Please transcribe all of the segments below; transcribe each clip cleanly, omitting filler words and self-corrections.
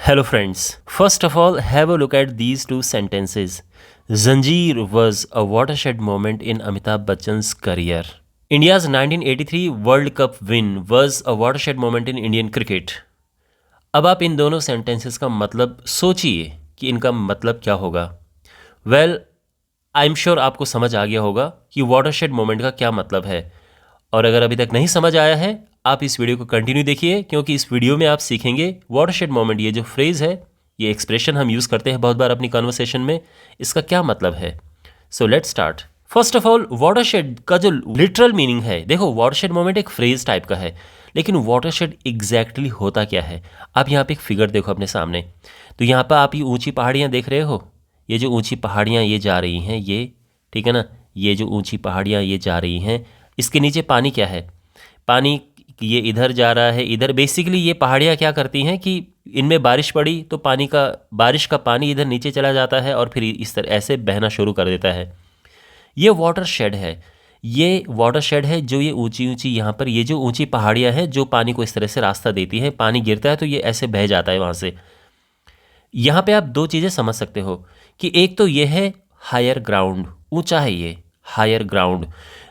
Hello, friends. First of all, have a look at these two sentences. Zanjeer was a watershed moment in Amitabh Bachchan's career. India's 1983 World Cup win was a watershed moment in Indian cricket. अब आप इन दोनों sentences का मतलब सोचिए कि इनका मतलब क्या होगा. वेल, आई एम श्योर आपको समझ आ गया होगा कि वाटरशेड मोमेंट का क्या मतलब है. और अगर अभी तक नहीं समझ आया है, आप इस वीडियो को कंटिन्यू देखिए, क्योंकि इस वीडियो में आप सीखेंगे वाटरशेड मोमेंट. ये जो फ्रेज़ है, ये एक्सप्रेशन हम यूज़ करते हैं बहुत बार अपनी कन्वर्सेशन में, इसका क्या मतलब है. So let's start. First of all, watershed का जो लिटरल मीनिंग है, देखो वाटरशेड मोमेंट एक फ्रेज टाइप का है, लेकिन वाटरशेड एग्जैक्टली होता क्या है. आप यहाँ पे एक फिगर देखो अपने सामने. तो यहाँ पर आप ये ऊंची पहाड़ियाँ देख रहे हो. ये जो ऊंची पहाड़ियाँ ये जा रही हैं, ये ठीक है ना, ये जो ऊंची पहाड़ियाँ ये जा रही हैं, इसके नीचे पानी क्या है. पानी ये इधर जा रहा है, इधर. बेसिकली ये पहाड़ियाँ क्या करती हैं कि इनमें बारिश पड़ी तो बारिश का पानी इधर नीचे चला जाता है और फिर इस तरह ऐसे बहना शुरू कर देता है. ये वाटरशेड है. ये वाटरशेड है जो ये ऊंची ऊंची यहाँ पर ये जो ऊंची पहाड़ियाँ हैं जो पानी को इस तरह से रास्ता देती है. पानी गिरता है तो ये ऐसे बह जाता है वहाँ से. यहाँ पे आप दो चीज़ें समझ सकते हो कि एक तो ये है हायर ग्राउंड, ऊंचा है ये हायर ग्राउंड,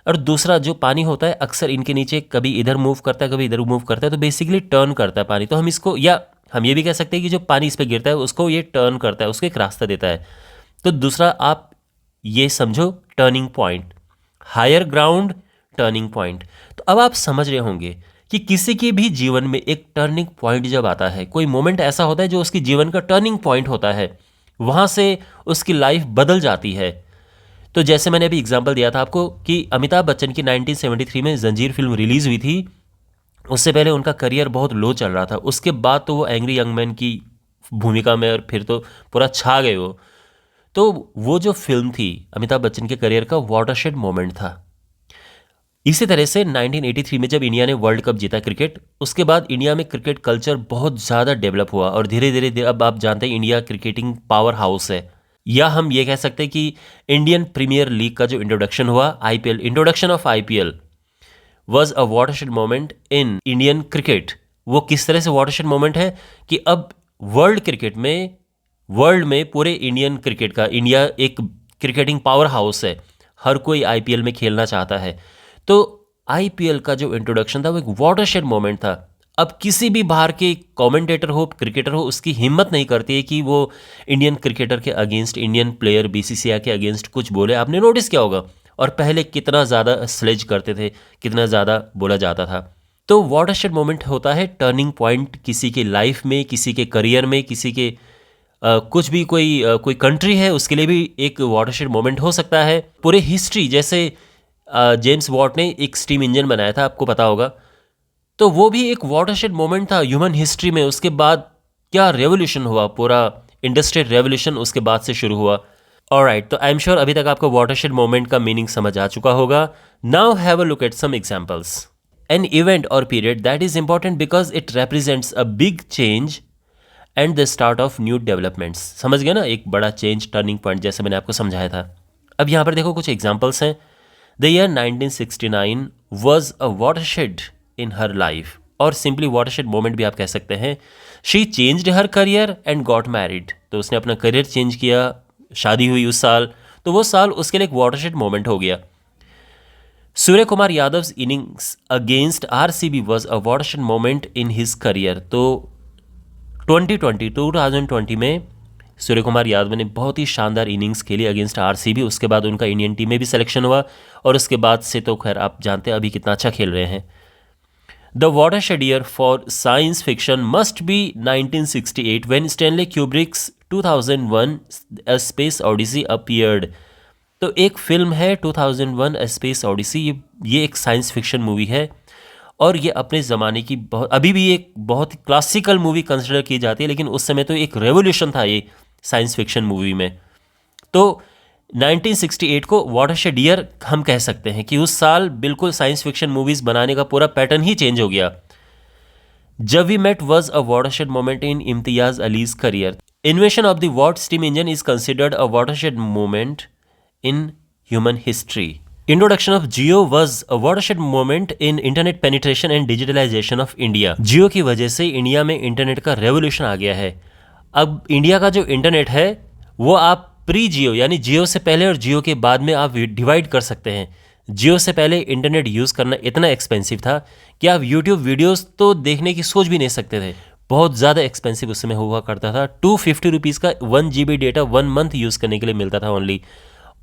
और दूसरा जो पानी होता है अक्सर इनके नीचे कभी इधर मूव करता है कभी इधर मूव करता है, तो बेसिकली टर्न करता है पानी. तो हम इसको, या हम ये भी कह सकते हैं कि जो पानी इस पर गिरता है उसको ये टर्न करता है, उसको एक रास्ता देता है. तो दूसरा आप ये समझो turning point, higher ground, turning point. तो अब आप समझ रहे होंगे कि किसी के भी जीवन में एक टर्निंग पॉइंट जब आता है, कोई मोमेंट ऐसा होता है जो उसकी जीवन का टर्निंग पॉइंट होता है, वहाँ से उसकी लाइफ बदल जाती है. तो जैसे मैंने अभी एग्जांपल दिया था आपको कि अमिताभ बच्चन की 1973 में जंजीर फिल्म रिलीज़ हुई थी. उससे पहले उनका करियर बहुत लो चल रहा था. उसके बाद तो वो एंग्री यंग मैन की भूमिका में और फिर तो पूरा छा गए वो. तो वो जो फिल्म थी अमिताभ बच्चन के करियर का वाटरशेड मोमेंट था. इसी तरह से 1983 में जब इंडिया ने वर्ल्ड कप जीता क्रिकेट, उसके बाद इंडिया में क्रिकेट कल्चर बहुत ज़्यादा डेवलप हुआ और धीरे धीरे अब आप जानते हैं इंडिया क्रिकेटिंग पावर हाउस है. या हम ये कह सकते हैं कि इंडियन प्रीमियर लीग का जो इंट्रोडक्शन हुआ, IPL, introduction of IPL was a watershed moment in Indian cricket. वो किस तरह से वाटरशेड मोमेंट है कि अब वर्ल्ड में पूरे इंडियन क्रिकेट का, इंडिया एक क्रिकेटिंग पावर हाउस है, हर कोई आईपीएल में खेलना चाहता है. तो आईपीएल का जो इंट्रोडक्शन था वो एक वाटरशेड मोमेंट था. अब किसी भी बाहर के कमेंटेटर हो, क्रिकेटर हो, उसकी हिम्मत नहीं करती है कि वो इंडियन क्रिकेटर के अगेंस्ट, इंडियन प्लेयर बीसीसीआई के अगेंस्ट कुछ बोले. आपने नोटिस किया होगा. और पहले कितना ज़्यादा स्लेज करते थे, कितना ज़्यादा बोला जाता था. तो वाटरशेड मोमेंट होता है टर्निंग पॉइंट किसी के लाइफ में, किसी के करियर में, किसी के कुछ भी, कोई कंट्री है उसके लिए भी एक वाटरशेड मोमेंट हो सकता है. पूरे हिस्ट्री, जैसे जेम्स वॉट ने एक स्टीम इंजन बनाया था, आपको पता होगा, तो वो भी एक वाटरशेड मोमेंट था ह्यूमन हिस्ट्री में. उसके बाद क्या रेवोल्यूशन हुआ, पूरा इंडस्ट्रियल रेवोल्यूशन उसके बाद से शुरू हुआ. ऑलराइट, तो आई एम श्योर अभी तक आपको वाटरशेड मोमेंट का मीनिंग समझ आ चुका होगा. Now have a look at some examples. An event or period that is important because it represents a big change and the start of new developments. समझ गए ना, एक बड़ा चेंज, टर्निंग पॉइंट, जैसे मैंने आपको समझाया था. अब यहाँ पर देखो कुछ एग्जांपल्स हैं. The year 1969 was a watershed in her life, और सिंपली वाटरशेड मोमेंट भी आप कह सकते हैं. She changed her career and got married. तो उसने अपना करियर चेंज किया, शादी हुई उस साल, तो वो साल उसके लिए एक वाटरशेड मोमेंट हो गया. Surya Kumar Yadav innings against RCB was a watershed moment in his career. तो 2020 में सूर्य कुमार यादव ने बहुत ही शानदार इनिंग्स खेली अगेंस्ट आरसीबी. उसके बाद उनका इंडियन टीम में भी सिलेक्शन हुआ, और उसके बाद से तो खैर आप जानते हैं अभी कितना अच्छा खेल रहे हैं. The watershed year for science fiction must be 1968 when Stanley Kubrick's 2001 a space odyssey appeared. तो एक फिल्म है 2001 अ स्पेस ओडिसी, ये एक साइंस फिक्शन मूवी है, और ये अपने ज़माने की अभी भी एक बहुत क्लासिकल मूवी कंसिडर की जाती है, लेकिन उस समय तो एक रेवोल्यूशन था ये साइंस फिक्शन मूवी में. तो 1968 को वाटरशेड ईयर हम कह सकते हैं कि उस साल बिल्कुल साइंस फिक्शन मूवीज़ बनाने का पूरा पैटर्न ही चेंज हो गया. Jab we met was a watershed moment in Imtiaz Ali's career. Invention of the Watt steam engine is considered a watershed moment in human history. Introduction of Jio was a watershed moment in internet penetration and digitalization of India. Jio की वजह से India में internet का revolution आ गया है. अब India का जो इंटरनेट है वो आप प्री जियो यानी जियो से पहले और जियो के बाद में आप डिवाइड कर सकते हैं। जियो से पहले इंटरनेट यूज़ करना इतना एक्सपेंसिव था कि आप यूट्यूब वीडियोस तो देखने की सोच भी नहीं सकते थे। बहुत ज़्यादा एक्सपेंसिव उस समय हुआ करता था। 250 रुपीज़ का 1 GB डेटा 1 मंथ यूज़ करने के लिए मिलता था ओनली,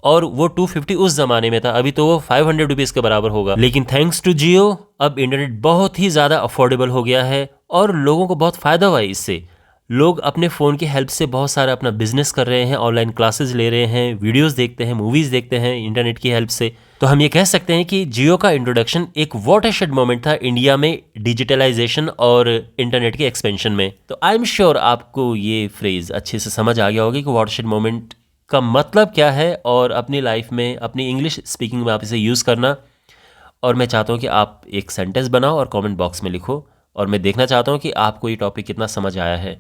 और वो 250 उस ज़माने में था। अभी तो वो 500 रुपीज़ के बराबर होगा। लेकिन थैंक्स टू जियो अब इंटरनेट बहुत ही ज़्यादा अफोर्डेबल हो गया है और लोगों को बहुत फ़ायदा हुआ है इससे। लोग अपने फ़ोन की हेल्प से बहुत सारा अपना बिजनेस कर रहे हैं, ऑनलाइन क्लासेस ले रहे हैं, वीडियोस देखते हैं, मूवीज़ देखते हैं इंटरनेट की हेल्प से। तो हम ये कह सकते हैं कि जियो का इंट्रोडक्शन एक वॉटरशेड मोमेंट था इंडिया में डिजिटलाइजेशन और इंटरनेट के एक्सपेंशन में। तो आई एम श्योर आपको ये फ्रेज़ अच्छे से समझ आ गया होगा कि वॉटरशेड मोमेंट का मतलब क्या है, और अपनी लाइफ में अपनी इंग्लिश स्पीकिंग में आप इसे यूज़ करना। और मैं चाहता हूँ कि आप एक सेंटेंस बनाओ और कमेंट बॉक्स में लिखो, और मैं देखना चाहता हूँ कि आपको ये टॉपिक कितना समझ आया है।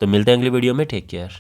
तो मिलते हैं अगली वीडियो में। Take care.